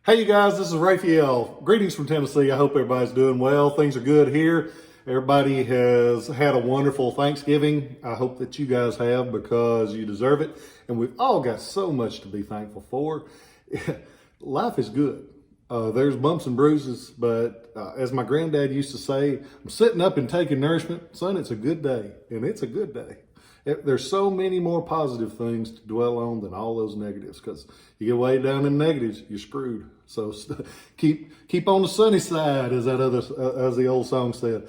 Hey you guys, this is Rafael. Greetings from Tennessee. I hope everybody's doing well. Things are good here. Everybody has had a wonderful Thanksgiving. I hope that you guys have because you deserve it. And we've all got so much to be thankful for. Life is good. There's bumps and bruises, but as my granddad used to say, I'm sitting up and taking nourishment. Son, it's a good day, and it's a good day. There's so many more positive things to dwell on than all those negatives, because you get way down in negatives, you're screwed. So keep on the sunny side, as the old song said.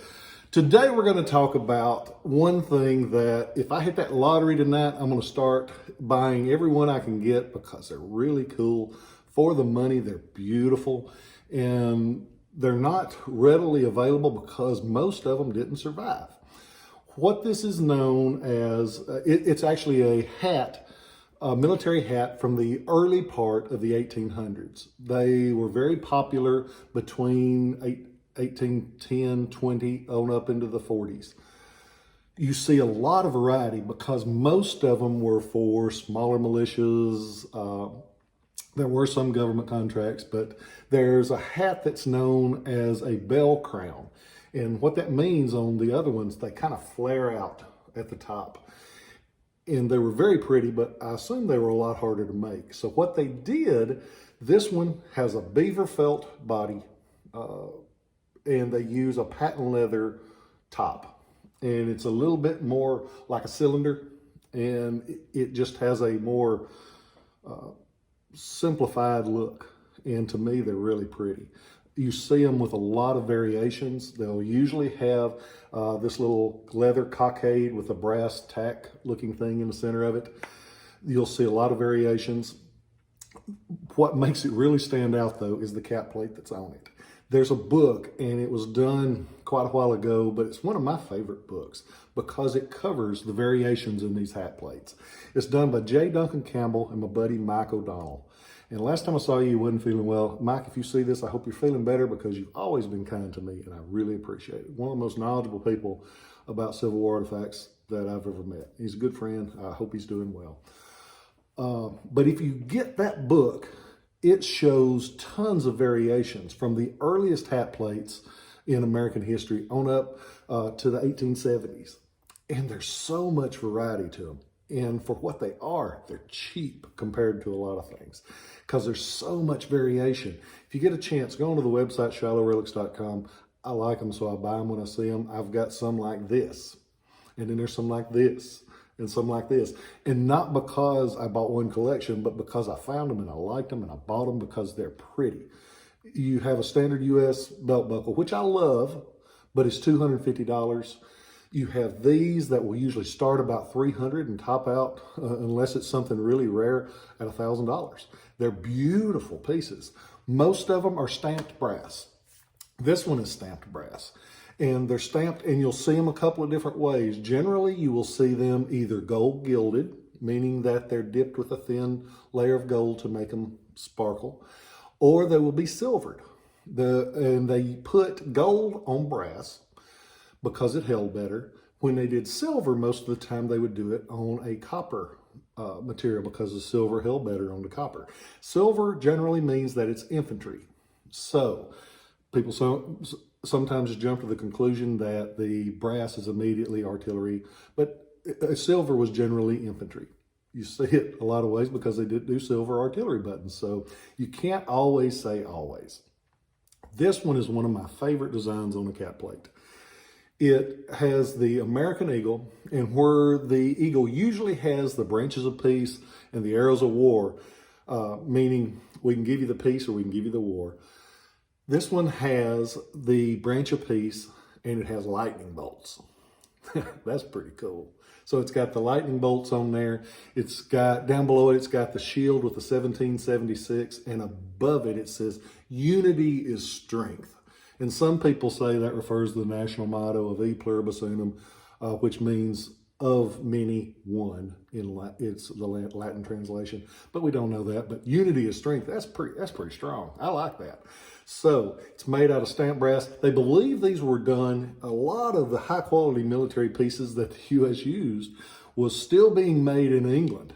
Today we're going to talk about one thing that if I hit that lottery tonight, I'm going to start buying every one I can get because they're really cool. For the money, they're beautiful, and they're not readily available because most of them didn't survive. What this is known as, it's actually a hat, a military hat from the early part of the 1800s. They were very popular between 1810, 20, on up into the 40s. You see a lot of variety because most of them were for smaller militias. There were some government contracts, but there's a hat that's known as a bell crown. And what that means on the other ones, they kind of flare out at the top. And they were very pretty, but I assume they were a lot harder to make. So what they did, this one has a beaver felt body, and they use a patent leather top. And it's a little bit more like a cylinder, and it just has a more simplified look. And to me, they're really pretty. You see them with a lot of variations. They'll usually have this little leather cockade with a brass tack looking thing in the center of it. You'll see a lot of variations. What makes it really stand out though is the cap plate that's on it. There's a book, and it was done quite a while ago, but it's one of my favorite books because it covers the variations in these hat plates. It's done by J. Duncan Campbell and my buddy Mike O'Donnell. And last time I saw you, you wasn't feeling well. Mike, if you see this, I hope you're feeling better because you've always been kind to me, and I really appreciate it. One of the most knowledgeable people about Civil War artifacts that I've ever met. He's a good friend. I hope he's doing well. But if you get that book, it shows tons of variations from the earliest hat plates in American history on up to the 1870s. And there's so much variety to them. And for what they are, they're cheap compared to a lot of things because there's so much variation. If you get a chance, go onto the website, ShilohRelics.com. I like them, so I buy them when I see them. I've got some like this, and then there's some like this, and some like this. And not because I bought one collection, but because I found them and I liked them and I bought them because they're pretty. You have a standard US belt buckle, which I love, but it's $250. You have these that will usually start about $300 and top out, unless it's something really rare, at $1,000. They're beautiful pieces. Most of them are stamped brass. This one is stamped brass. And they're stamped, and you'll see them a couple of different ways. Generally, you will see them either gold gilded, meaning that they're dipped with a thin layer of gold to make them sparkle, or they will be silvered. And they put gold on brass because it held better. When they did silver, most of the time they would do it on a copper material because the silver held better on the copper. Silver generally means that it's infantry. So people sometimes jump to the conclusion that the brass is immediately artillery, but silver was generally infantry. You see it a lot of ways because they did do silver artillery buttons. So you can't always say always. This one is one of my favorite designs on a cap plate. It has the American eagle, and where the eagle usually has the branches of peace and the arrows of war, meaning we can give you the peace or we can give you the war. This one has the branch of peace, and it has lightning bolts. That's pretty cool. So it's got the lightning bolts on there. It's got, down below it, it's got the shield with the 1776, and above it, it says, "Unity is strength." And some people say that refers to the national motto of E Pluribus Unum, which means of many, one. It's the Latin translation, but we don't know that. But unity is strength. That's pretty strong. I like that. So it's made out of stamped brass. They believe these were done. A lot of the high quality military pieces that the U.S. used was still being made in England,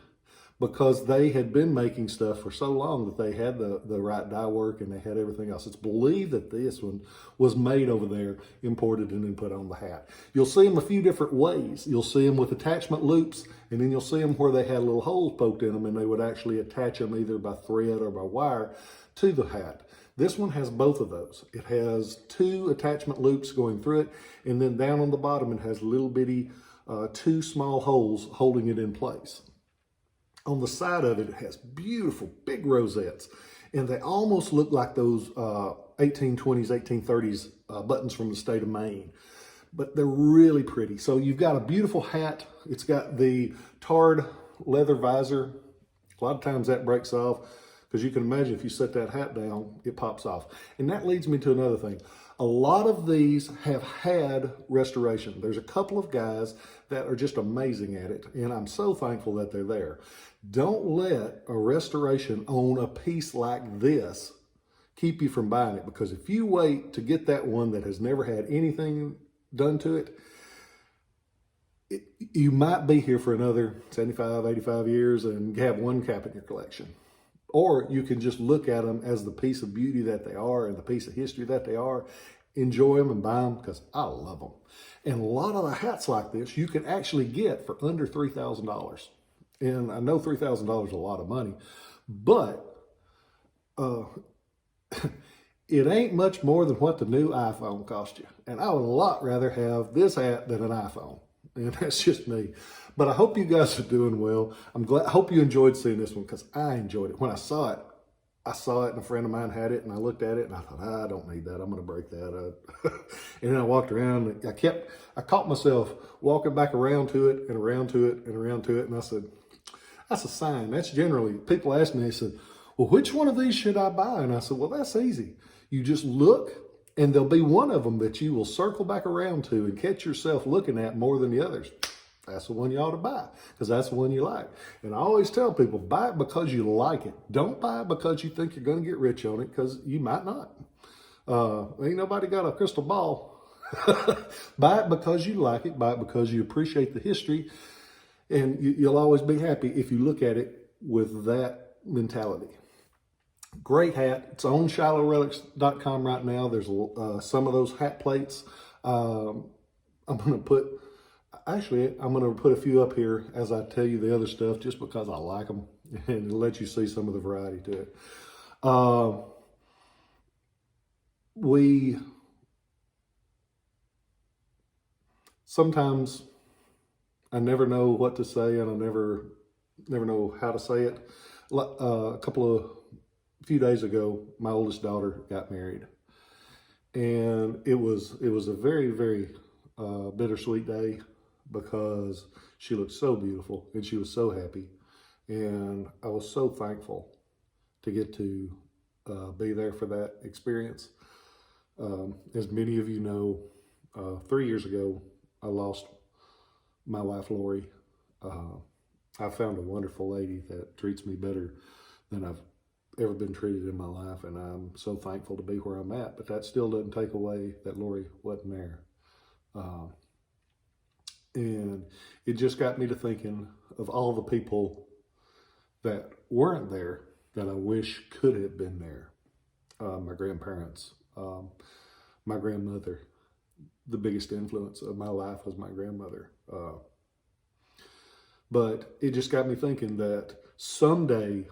because they had been making stuff for so long that they had the right dye work and they had everything else. It's believed that this one was made over there, imported, and then put on the hat. You'll see them a few different ways. You'll see them with attachment loops, and then you'll see them where they had little holes poked in them, and they would actually attach them either by thread or by wire to the hat. This one has both of those. It has 2 attachment loops going through it, and then down on the bottom it has little bitty 2 small holes holding it in place. On the side of it, it has beautiful big rosettes, and they almost look like those 1820s, 1830s buttons from the state of Maine, but they're really pretty. So you've got a beautiful hat. It's got the tarred leather visor. A lot of times that breaks off, because you can imagine if you set that hat down, it pops off. And that leads me to another thing. A lot of these have had restoration. There's a couple of guys that are just amazing at it, and I'm so thankful that they're there. Don't let a restoration on a piece like this keep you from buying it, because if you wait to get that one that has never had anything done to it, you might be here for another 75, 85 years and have one cap in your collection. Or you can just look at them as the piece of beauty that they are and the piece of history that they are, enjoy them and buy them, because I love them. And a lot of the hats like this you can actually get for under $3,000. And I know $3,000 is a lot of money, but it ain't much more than what the new iPhone cost you. And I would a lot rather have this hat than an iPhone. And that's just me. But I hope you guys are doing well. I hope you enjoyed seeing this one, because I enjoyed it. When I saw it and a friend of mine had it, and I looked at it and I thought, I don't need that. I'm going to break that up. And then I walked around and I caught myself walking back around to it and around to it and around to it. And I said, that's a sign. That's generally, people ask me, they said, well, which one of these should I buy? And I said, well, that's easy. You just look, and there'll be one of them that you will circle back around to and catch yourself looking at more than the others. That's the one you ought to buy, because that's the one you like. And I always tell people, buy it because you like it. Don't buy it because you think you're going to get rich on it, because you might not. Ain't nobody got a crystal ball. Buy it because you like it. Buy it because you appreciate the history. And you'll always be happy if you look at it with that mentality. Great hat. It's on ShilohRelics.com right now. There's some of those hat plates. I'm going to put a few up here as I tell you the other stuff, just because I like them and let you see some of the variety to it. Sometimes I never know what to say, and I never know how to say it. A few days ago, my oldest daughter got married, and it was a very, very bittersweet day, because she looked so beautiful and she was so happy, and I was so thankful to get to be there for that experience. As many of you know, 3 years ago I lost my wife Lori. I found a wonderful lady that treats me better than I've ever been treated in my life, and I'm so thankful to be where I'm at. But that still doesn't take away that Lori wasn't there. And it just got me to thinking of all the people that weren't there that I wish could have been there. My grandparents, my grandmother. The biggest influence of my life was my grandmother. But it just got me thinking that someday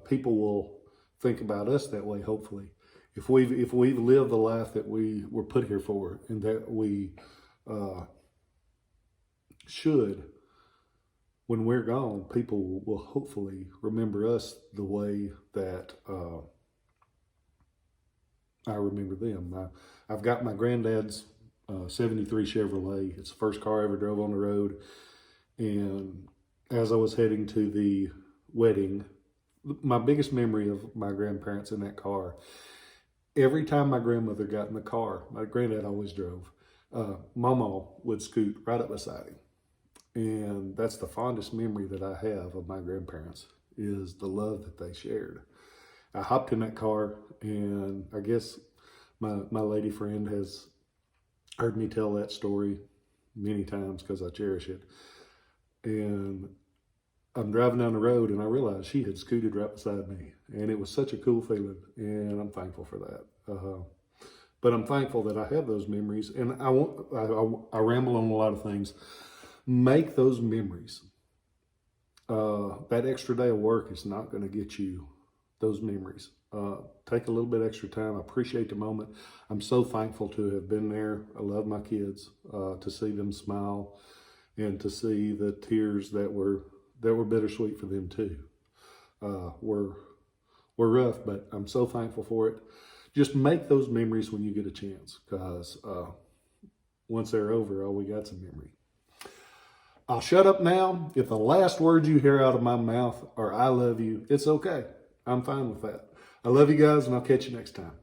people will think about us that way, hopefully. If we've lived the life that we were put here for, and that we should, when we're gone, people will hopefully remember us the way that I remember them. I've got my granddad's 73 Chevrolet. It's the first car I ever drove on the road. And as I was heading to the wedding, my biggest memory of my grandparents in that car, every time my grandmother got in the car, my granddad always drove, Mama would scoot right up beside him. And that's the fondest memory that I have of my grandparents, is the love that they shared. I hopped in that car, and I guess my lady friend has heard me tell that story many times because I cherish it. And I'm driving down the road and I realized she had scooted right beside me. And it was such a cool feeling. And I'm thankful for that. But I'm thankful that I have those memories. And I ramble on a lot of things. Make those memories. That extra day of work is not going to get you those memories. Take a little bit extra time. I appreciate the moment. I'm so thankful to have been there. I love my kids, to see them smile and to see the tears that were bittersweet for them too. Were rough, but I'm so thankful for it. Just make those memories when you get a chance, because once they're over, we got some memory. I'll shut up now. If the last words you hear out of my mouth are "I love you," it's okay. I'm fine with that. I love you guys, and I'll catch you next time.